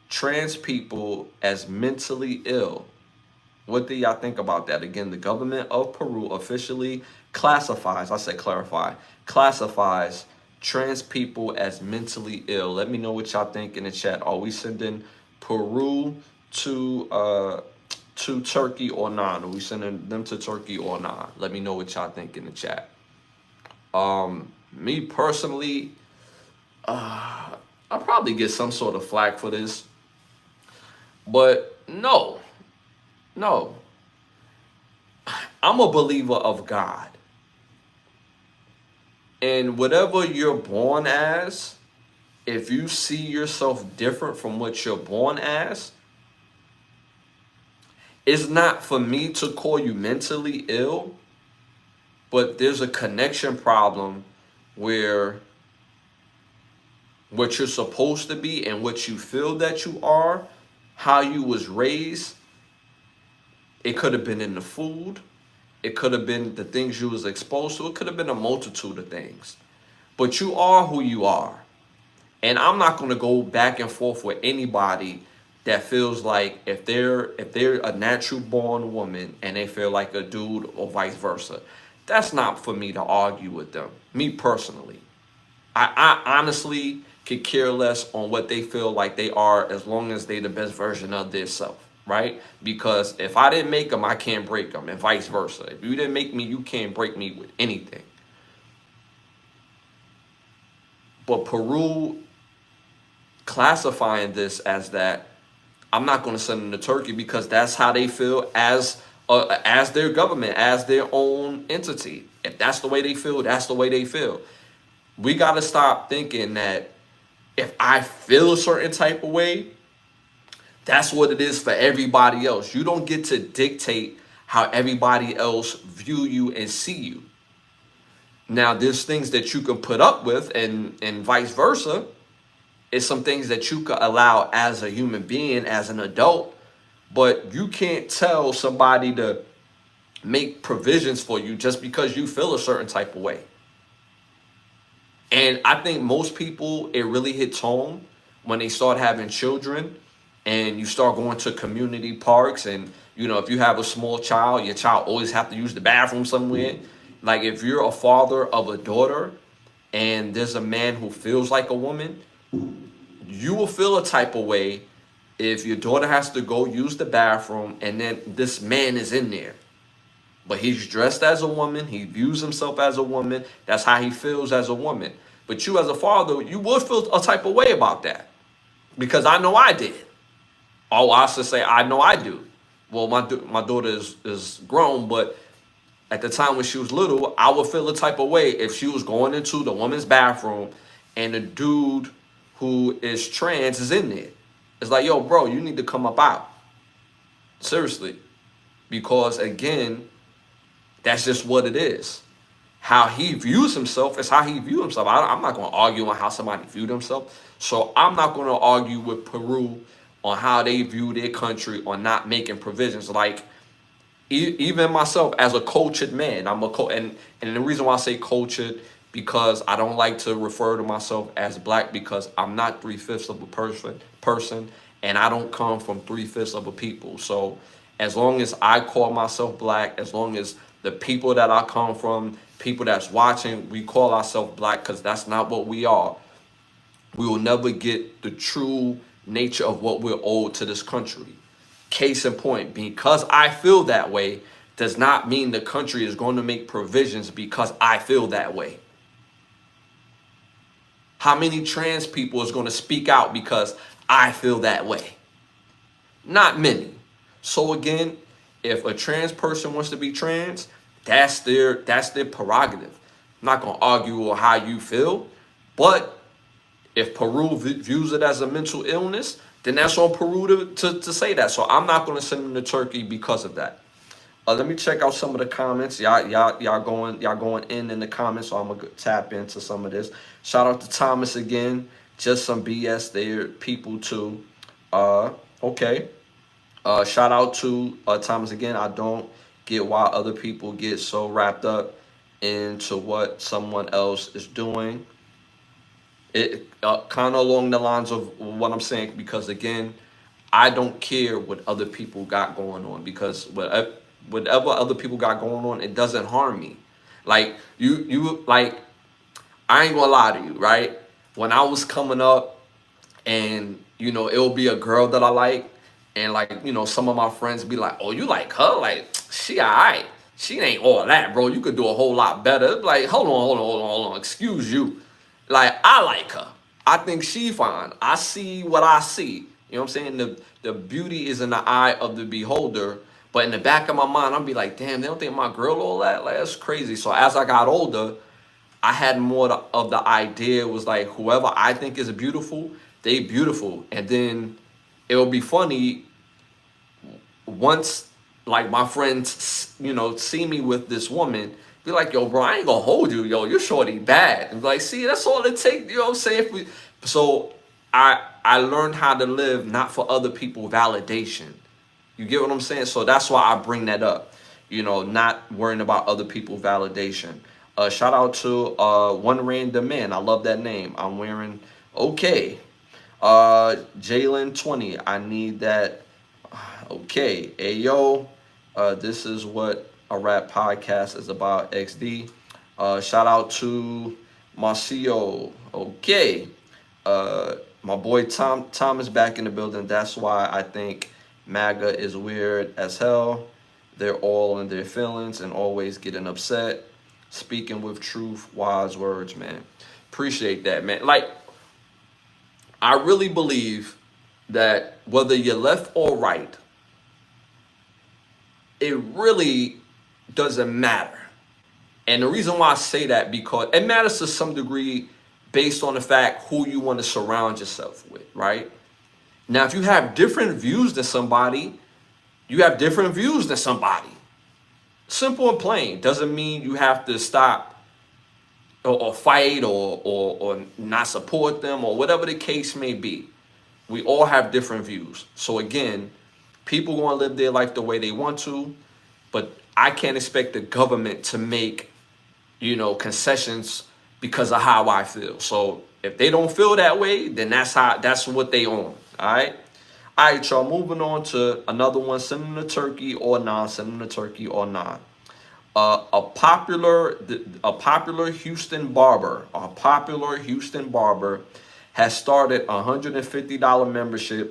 trans people as mentally ill. What do y'all think about that? Again, the government of Peru officially classifies, I said clarify, classifies trans people as mentally ill. Let me know what y'all think in the chat. Are we sending Peru to Turkey or not? Are we sending them to Turkey or not? Let me know what y'all think in the chat. Me personally, I'll probably get some sort of flack for this, but no. I'm a believer of God. And whatever you're born as, if you see yourself different from what you're born as, it's not for me to call you mentally ill, but there's a connection problem where what you're supposed to be and what you feel that you are, how you was raised, it could have been in the food. It could have been the things you was exposed to. It could have been a multitude of things. But you are who you are. And I'm not going to go back and forth with anybody that feels like if they're a natural born woman and they feel like a dude or vice versa. That's not for me to argue with them. Me personally. I honestly could care less on what they feel like they are as long as they the best version of their self. Right? Because if I didn't make them, I can't break them, and vice versa. If you didn't make me, you can't break me with anything. But Peru classifying this as that, I'm not going to send them to Turkey because that's how they feel as their government, as their own entity. If that's the way they feel, that's the way they feel. We got to stop thinking that if I feel a certain type of way, that's what it is for everybody else. You don't get to dictate how everybody else view you and see you. Now, there's things that you can put up with and vice versa. It's some things that you could allow as a human being, as an adult, but you can't tell somebody to make provisions for you just because you feel a certain type of way. And I think most people, it really hits home when they start having children and you start going to community parks, and if you have a small child, your child always have to use the bathroom somewhere. Like if you're a father of a daughter and there's a man who feels like a woman, you will feel a type of way if your daughter has to go use the bathroom and then this man is in there. But he's dressed as a woman, he views himself as a woman, that's how he feels as a woman. But you as a father, you would feel a type of way about that. Because I know I did. Oh, I should say, I know I do. Well, my daughter is grown, but at the time when she was little, I would feel a type of way if she was going into the woman's bathroom and the dude who is trans is in there. It's like, yo, bro, you need to come up out. Seriously. Because, again, that's just what it is. How he views himself is how he views himself. I'm not going to argue on how somebody viewed himself. So I'm not going to argue with Peru on how they view their country or not making provisions. Like, even myself as a cultured man, I'm a and the reason why I say cultured, because I don't like to refer to myself as black, because I'm not 3/5 of a person, and I don't come from 3/5 of a people. So as long as I call myself black, as long as the people that I come from, people that's watching, we call ourselves black, because that's not what we are. We will never get the true nature of what we're owed to this country. Case in point, because I feel that way does not mean the country is going to make provisions because I feel that way. How many trans people is going to speak out because I feel that way? Not many. So again, if a trans person wants to be trans, that's their prerogative. I'm not going to argue on how you feel, but if Peru views it as a mental illness, then that's on Peru to say that. So I'm not going to send them to Turkey because of that. Let me check out some of the comments. Y'all going in the comments, so I'm gonna tap into some of this. Shout out to Thomas again. Just some BS there, people too. Okay. Shout out to Thomas again. I don't get why other people get so wrapped up into what someone else is doing. It kind of along the lines of what I'm saying, because again, I don't care what other people got going on, because whatever other people got going on, it doesn't harm me. Like you like, I ain't gonna lie to you, right? When I was coming up, and it'll be a girl that I like, and like some of my friends be like, "Oh, you like her? Like she alright? She ain't all that, bro. You could do a whole lot better." Like, hold on, excuse you. Like, I like her. I think she fine. I see what I see. You know what I'm saying? The beauty is in the eye of the beholder. But in the back of my mind, I'll be like, damn, they don't think my girl all that? Like, that's crazy. So as I got older, I had more of the idea was like, whoever I think is beautiful, they beautiful. And then it'll be funny once, like, my friends, see me with this woman, be like, yo, bro, I ain't gonna hold you, yo, you're shorty bad. And be like, see, that's all it takes, you know what I'm saying? So I learned how to live not for other people validation. You get what I'm saying? So that's why I bring that up. Not worrying about other people validation. Shout out to One Random Man. I love that name. I'm wearing okay. Jalen 20. I need that. Okay. Hey yo. This is what a rap podcast is about. XD. Shout out to Marcio. Okay. My boy Tom is back in the building. That's why I think MAGA is weird as hell. They're all in their feelings and always getting upset. Speaking with truth, wise words, man. Appreciate that, man. Like, I really believe that whether you're left or right, it really doesn't matter. And the reason why I say that, because it matters to some degree based on the fact who you want to surround yourself with, right? Now, if you have different views than somebody, you have different views than somebody. Simple and plain. Doesn't mean you have to stop or fight or not support them or whatever the case may be. We all have different views. So again, people want to live their life the way they want to, but I can't expect the government to make, concessions because of how I feel. So if they don't feel that way, then that's what they own. All right. All right, y'all. Moving on to another one. Send them to Turkey or not. Send them to Turkey or not. A popular Houston barber has started a $150 membership